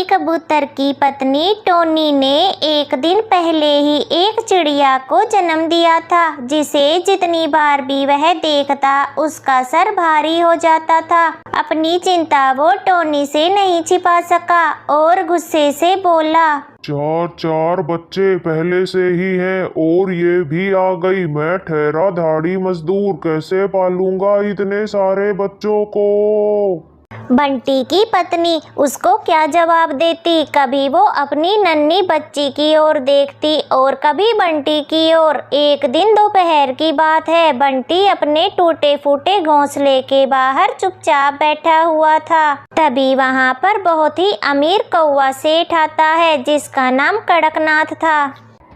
कबूतर की पत्नी टोनी ने एक दिन पहले ही एक चिड़िया को जन्म दिया था, जिसे जितनी बार भी वह देखता उसका सर भारी हो जाता था। अपनी चिंता वो टोनी से नहीं छिपा सका और गुस्से से बोला, चार बच्चे पहले से ही हैं और ये भी आ गई। मैं ठहरा धाड़ी मजदूर, कैसे पालूंगा इतने सारे बच्चों को। बंटी की पत्नी उसको क्या जवाब देती। कभी वो अपनी नन्ही बच्ची की ओर देखती और कभी बंटी की ओर। एक दिन दोपहर की बात है। बंटी अपने टूटे फूटे घोंसले के बाहर चुपचाप बैठा हुआ था। तभी वहाँ पर बहुत ही अमीर कौवा सेठ आता है, जिसका नाम कड़कनाथ था।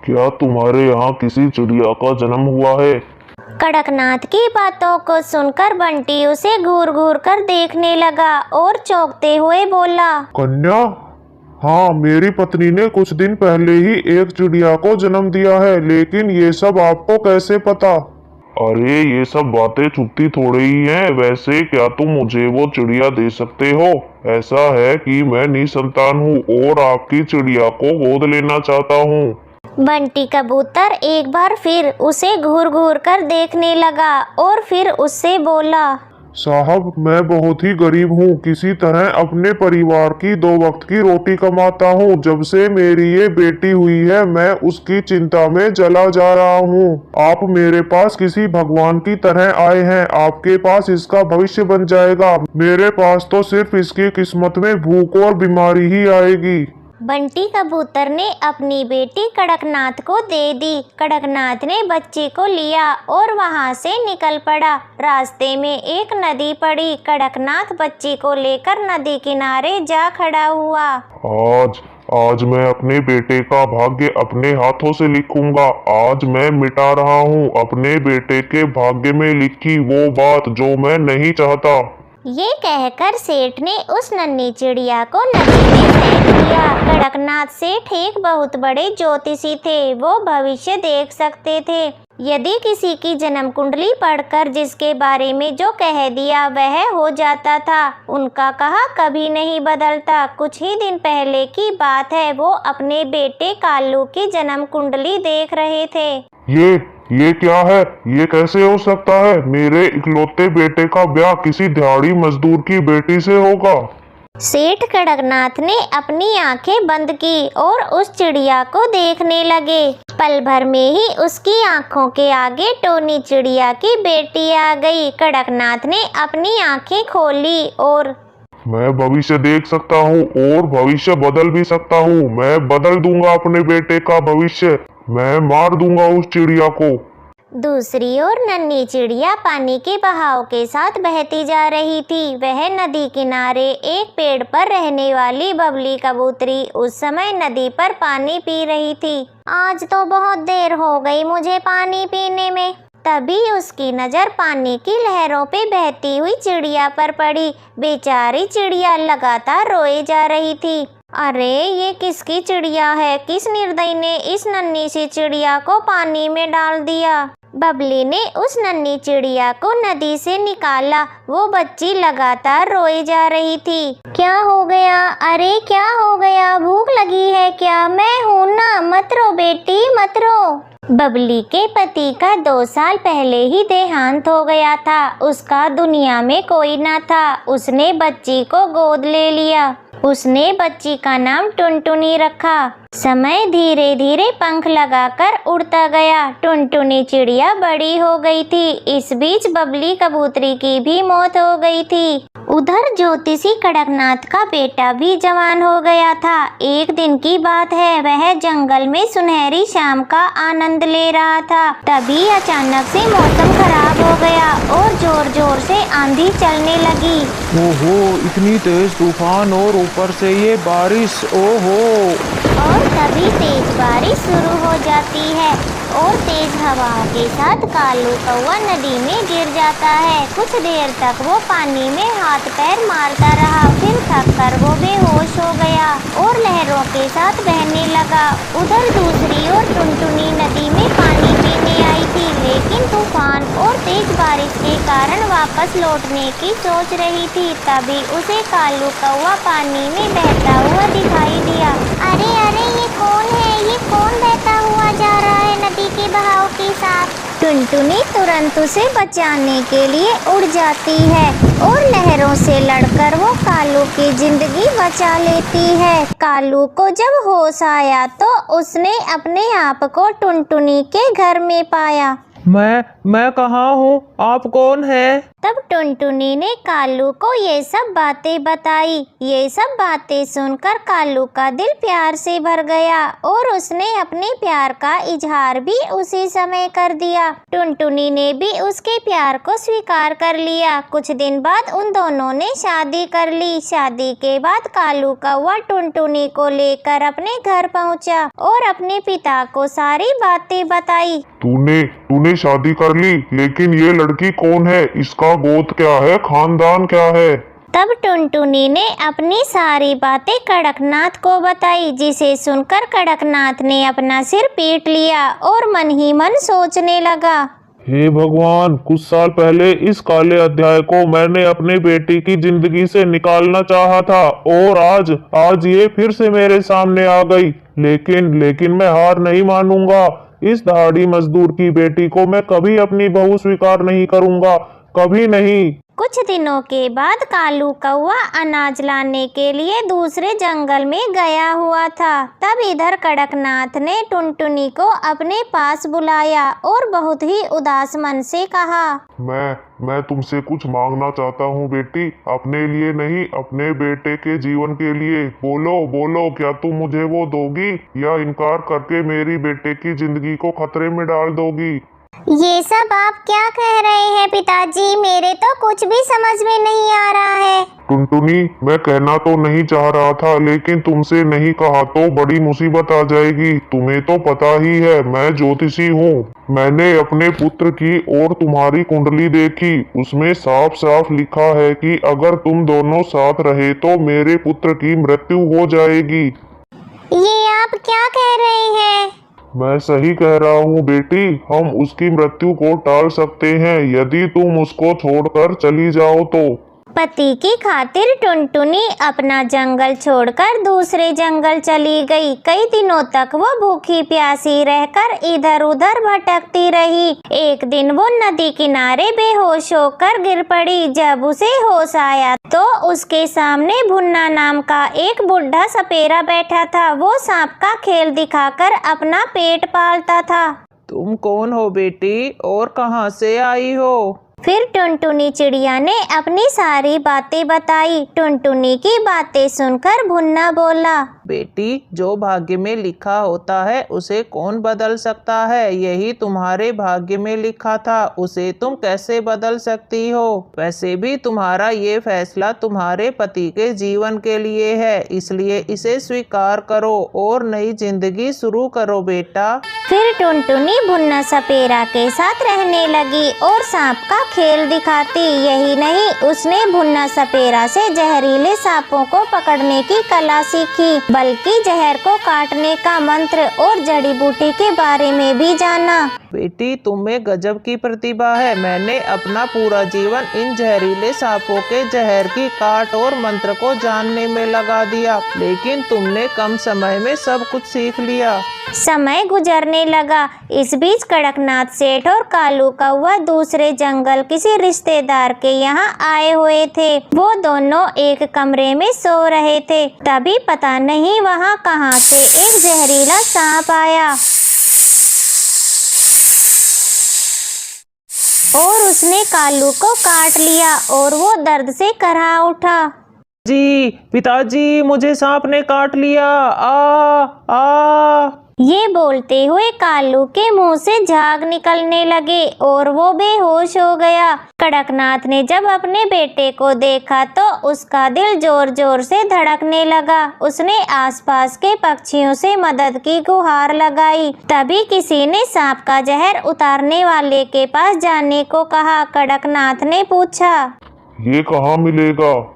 क्या तुम्हारे यहाँ किसी चिड़िया का जन्म हुआ है? कड़कनाथ की बातों को सुनकर बंटी उसे घूर घूर कर देखने लगा और चौंकते हुए बोला, कन्या, हाँ, मेरी पत्नी ने कुछ दिन पहले ही एक चिड़िया को जन्म दिया है, लेकिन ये सब आपको कैसे पता? अरे ये सब बातें छुपती थोड़ी ही हैं। वैसे क्या तुम मुझे वो चिड़िया दे सकते हो? ऐसा है कि मैं निसंतान हूँ और आपकी चिड़िया को गोद लेना चाहता हूँ। बंटी कबूतर एक बार फिर उसे घूर घूर कर देखने लगा और फिर उससे बोला, साहब, मैं बहुत ही गरीब हूँ। किसी तरह अपने परिवार की 2 वक्त की रोटी कमाता हूँ। जब से मेरी ये बेटी हुई है, मैं उसकी चिंता में जला जा रहा हूँ। आप मेरे पास किसी भगवान की तरह आए हैं। आपके पास इसका भविष्य बन जाएगा। मेरे पास तो सिर्फ इसकी किस्मत में भूख और बीमारी ही आएगी। बंटी कबूतर ने अपनी बेटी कड़कनाथ को दे दी। कड़कनाथ ने बच्ची को लिया और वहां से निकल पड़ा। रास्ते में एक नदी पड़ी। कड़कनाथ बच्ची को लेकर नदी किनारे जा खड़ा हुआ। आज मैं अपने बेटे का भाग्य अपने हाथों से लिखूंगा। आज मैं मिटा रहा हूँ अपने बेटे के भाग्य में लिखी वो बात जो मैं नहीं चाहता। ये कहकर सेठ ने उस नन्ही चिड़िया को नदी में फेंक दिया। कड़कनाथ सेठ एक बहुत बड़े ज्योतिषी थे। वो भविष्य देख सकते थे। यदि किसी की जन्म कुंडली पढ़कर जिसके बारे में जो कह दिया वह हो जाता था। उनका कहा कभी नहीं बदलता। कुछ ही दिन पहले की बात है। वो अपने बेटे कालू की जन्म कुंडली देख रहे थे। ये क्या है? ये कैसे हो सकता है? मेरे इकलौते बेटे का ब्याह किसी दिहाड़ी मजदूर की बेटी से होगा। सेठ कड़कनाथ ने अपनी आंखें बंद की और उस चिड़िया को देखने लगे। पल भर में ही उसकी आंखों के आगे टोनी चिड़िया की बेटी आ गई। कड़कनाथ ने अपनी आंखें खोली और मैं भविष्य देख सकता हूँ और भविष्य बदल भी सकता हूँ। मैं बदल दूंगा अपने बेटे का भविष्य। मैं मार दूंगा उस चिड़िया को। दूसरी ओर नन्ही चिड़िया पानी के बहाव के साथ बहती जा रही थी। वह नदी किनारे एक पेड़ पर रहने वाली बबली कबूतरी उस समय नदी पर पानी पी रही थी। आज तो बहुत देर हो गई मुझे पानी पीने में। तभी उसकी नज़र पानी की लहरों पे बहती हुई चिड़िया पर पड़ी। बेचारी चिड़िया लगातार रोए जा रही थी। अरे ये किसकी चिड़िया है? किस निर्दयी ने इस नन्ही सी चिड़िया को पानी में डाल दिया? बबली ने उस नन्ही चिड़िया को नदी से निकाला। वो बच्ची लगातार रोई जा रही थी। क्या हो गया? अरे क्या हो गया? भूख लगी है क्या? मैं हूं ना, मत रो बेटी, मत रो। बबली के पति का 2 साल पहले ही देहांत हो गया था। उसका दुनिया में कोई ना था। उसने बच्ची को गोद ले लिया। उसने बच्ची का नाम टुनटुनी रखा। समय धीरे धीरे पंख लगाकर उड़ता गया। टुनटुनी चिड़िया बड़ी हो गई थी। इस बीच बबली कबूतरी की भी मौत हो गई थी। उधर ज्योतिषी कड़कनाथ का बेटा भी जवान हो गया था। एक दिन की बात है। वह जंगल में सुनहरी शाम का आनंद ले रहा था। तभी अचानक से मौसम खराब हो गया और जोर जोर से आंधी चलने लगी। ओहो, इतनी तेज तूफान और ऊपर से ये बारिश, ओहो। और तभी तेज बारिश शुरू हो जाती है और तेज हवाओं के साथ कालू कौवा नदी में गिर जाता है। कुछ देर तक वो पानी में हाथ पैर मारता रहा। फिर थक कर वो बेहोश हो गया और लहरों के साथ बहने लगा। उधर दूसरी ओर टुनटुनी नदी में पानी पीने आई थी, लेकिन तूफान और तेज बारिश के कारण वापस लौटने की सोच रही थी। तभी उसे कालू कौवा पानी में बहता हुआ दिखाई दिया। अरे अरे, ये कौन है? ये कौन बहता हुआ जा रहा है नदी के बहाव के साथ? टुनटुनी तुरंत उसे बचाने के लिए उड़ जाती है और लहरों से लड़कर वो कालू की जिंदगी बचा लेती है। कालू को जब होश आया तो उसने अपने आप को टुनटुनी के घर में पाया। मैं कहाँ हूँ? आप कौन है? तब टुनटुनी ने कालू को ये सब बातें बताई। ये सब बातें सुनकर कालू का दिल प्यार से भर गया और उसने अपने प्यार का इजहार भी उसी समय कर दिया। टुनटुनी ने भी उसके प्यार को स्वीकार कर लिया। कुछ दिन बाद उन दोनों ने शादी कर ली। शादी के बाद कालू कौवा टुनटुनी को लेकर अपने घर पहुंचा और अपने पिता को सारी बातें बताई। तूने शादी कर ली, लेकिन ये लड़की कौन है? इसका गोत्र क्या है? खानदान क्या है? तब टुनटुनी ने अपनी सारी बातें कड़कनाथ को बताई, जिसे सुनकर कड़कनाथ ने अपना सिर पीट लिया और मन ही मन सोचने लगा। हे भगवान, कुछ साल पहले इस काले अध्याय को मैंने अपने बेटी की जिंदगी से निकालना चाहा था और आज ये फिर से मेरे सामने आ गई। लेकिन मैं हार नहीं मानूंगा। इस दहाड़ी मजदूर की बेटी को मैं कभी अपनी बहू स्वीकार नहीं करूंगा, कभी नहीं। कुछ दिनों के बाद कालू कौवा अनाज लाने के लिए दूसरे जंगल में गया हुआ था। तब इधर कड़कनाथ ने टुनटुनी को अपने पास बुलाया और बहुत ही उदास मन से कहा, मैं तुमसे कुछ मांगना चाहता हूँ बेटी, अपने लिए नहीं, अपने बेटे के जीवन के लिए। बोलो, क्या तुम मुझे वो दोगी या इनकार करके मेरी बेटे की जिंदगी को खतरे में डाल दोगी? ये सब आप क्या कह रहे हैं पिताजी? मेरे तो कुछ भी समझ में नहीं आ रहा है। टुनटुनी, मैं कहना तो नहीं चाह रहा था, लेकिन तुमसे नहीं कहा तो बड़ी मुसीबत आ जाएगी। तुम्हें तो पता ही है, मैं ज्योतिषी हूँ। मैंने अपने पुत्र की और तुम्हारी कुंडली देखी। उसमें साफ साफ लिखा है कि अगर तुम दोनों साथ रहे तो मेरे पुत्र की मृत्यु हो जाएगी। ये आप क्या कह रहे हैं? मैं सही कह रहा हूँ बेटी, हम उसकी मृत्यु को टाल सकते हैं यदि तुम उसको छोड़कर चली जाओ तो। पति की खातिर टुनटुनी अपना जंगल छोड़कर दूसरे जंगल चली गई। कई दिनों तक वो भूखी प्यासी रहकर इधर उधर भटकती रही। एक दिन वो नदी किनारे बेहोश होकर गिर पड़ी। जब उसे होश आया तो उसके सामने भुन्ना नाम का एक बुढ़ा सपेरा बैठा था। वो सांप का खेल दिखाकर अपना पेट पालता था। तुम कौन हो बेटी और कहाँ से आई हो? फिर टुनटुनी चिड़िया ने अपनी सारी बातें बताई। टुनटुनी की बातें सुनकर भुन्ना बोला, बेटी, जो भाग्य में लिखा होता है उसे कौन बदल सकता है? यही तुम्हारे भाग्य में लिखा था, उसे तुम कैसे बदल सकती हो? वैसे भी तुम्हारा ये फैसला तुम्हारे पति के जीवन के लिए है, इसलिए इसे स्वीकार करो और नई जिंदगी शुरू करो बेटा। फिर टुनटुनी भुन्ना सपेरा के साथ रहने लगी और सांप का खेल दिखाती। यही नहीं, उसने भुन्ना सपेरा से जहरीले सांपों को पकड़ने की कला सीखी, बल्कि जहर को काटने का मंत्र और जड़ी बूटी के बारे में भी जाना। बेटी, तुम्हें गजब की प्रतिभा है। मैंने अपना पूरा जीवन इन जहरीले सांपों के जहर की काट और मंत्र को जानने में लगा दिया, लेकिन तुमने कम समय में सब कुछ सीख लिया। समय गुजरने लगा। इस बीच कड़कनाथ सेठ और कालू कौवा दूसरे जंगल किसी रिश्तेदार के यहाँ आए हुए थे। वो दोनों एक कमरे में सो रहे थे। तभी पता नहीं वहाँ कहाँ से एक जहरीला सांप आया और उसने कालू को काट लिया और वो दर्द से कराह उठा। जी, पिताजी, मुझे सांप ने काट लिया। आ ये बोलते हुए कालू के मुंह से झाग निकलने लगे और वो बेहोश हो गया। कड़कनाथ ने जब अपने बेटे को देखा तो उसका दिल जोर जोर से धड़कने लगा। उसने आसपास के पक्षियों से मदद की गुहार लगाई। तभी किसी ने सांप का जहर उतारने वाले के पास जाने को कहा। कड़कनाथ ने पूछा, ये कहाँ मिलेगा?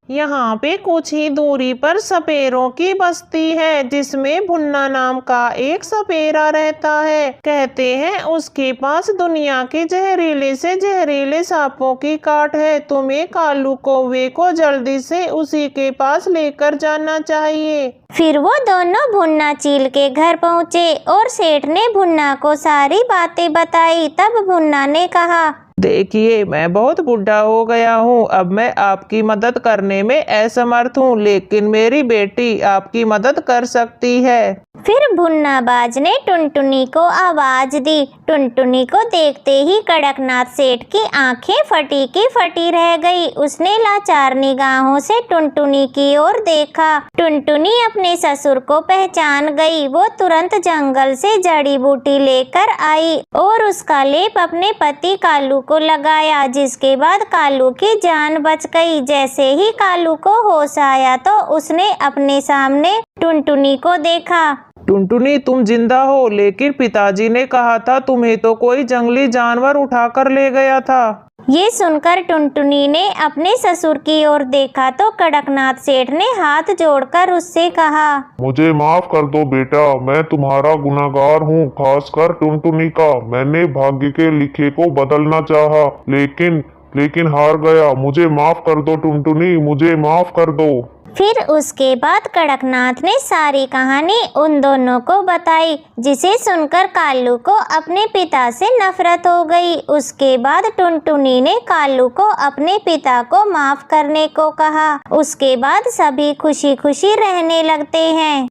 यहाँ पे कुछ ही दूरी पर सपेरों की बस्ती है, जिसमें भुन्ना नाम का एक सपेरा रहता है। कहते हैं उसके पास दुनिया के जहरीले से जहरीले सांपों की काट है। तुम्हें कालू कौवे को जल्दी से उसी के पास लेकर जाना चाहिए। फिर वो दोनों भुन्ना चील के घर पहुँचे और सेठ ने भुन्ना को सारी बातें बताई। तब भुन्ना ने कहा, देखिए, मैं बहुत बूढ़ा हो गया हूँ, अब मैं आपकी मदद करने में असमर्थ हूँ, लेकिन मेरी बेटी आपकी मदद कर सकती है। फिर भुन्नाबाज ने टुनटुनी को आवाज दी। टुनटुनी को देखते ही कड़कनाथ सेठ की आंखें फटी की फटी रह गई। उसने लाचार निगाहों से टुनटुनी की ओर देखा। टुनटुनी अपने ससुर को पहचान गई। वो तुरंत जंगल से जड़ी बूटी लेकर आई और उसका लेप अपने पति कालू को लगाया, जिसके बाद कालू की जान बच गई। जैसे ही कालू को होश आया तो उसने अपने सामने टुनटुनी को देखा। टुनटुनी, तुम जिंदा हो, लेकिन पिताजी ने कहा था तुम्हें तो कोई जंगली जानवर उठाकर ले गया था। ये सुनकर टुनटुनी ने अपने ससुर की ओर देखा तो कड़कनाथ सेठ ने हाथ जोड़कर उससे कहा, मुझे माफ कर दो बेटा, मैं तुम्हारा गुनहगार हूँ, खासकर टुनटुनी का। मैंने भाग्य के लिखे को बदलना चाहा, लेकिन हार गया। मुझे माफ कर दो टुनटुनी, मुझे माफ कर दो। फिर उसके बाद कड़कनाथ ने सारी कहानी उन दोनों को बताई, जिसे सुनकर कालू को अपने पिता से नफरत हो गई। उसके बाद टुनटुनी ने कालू को अपने पिता को माफ करने को कहा। उसके बाद सभी खुशी खुशी रहने लगते हैं।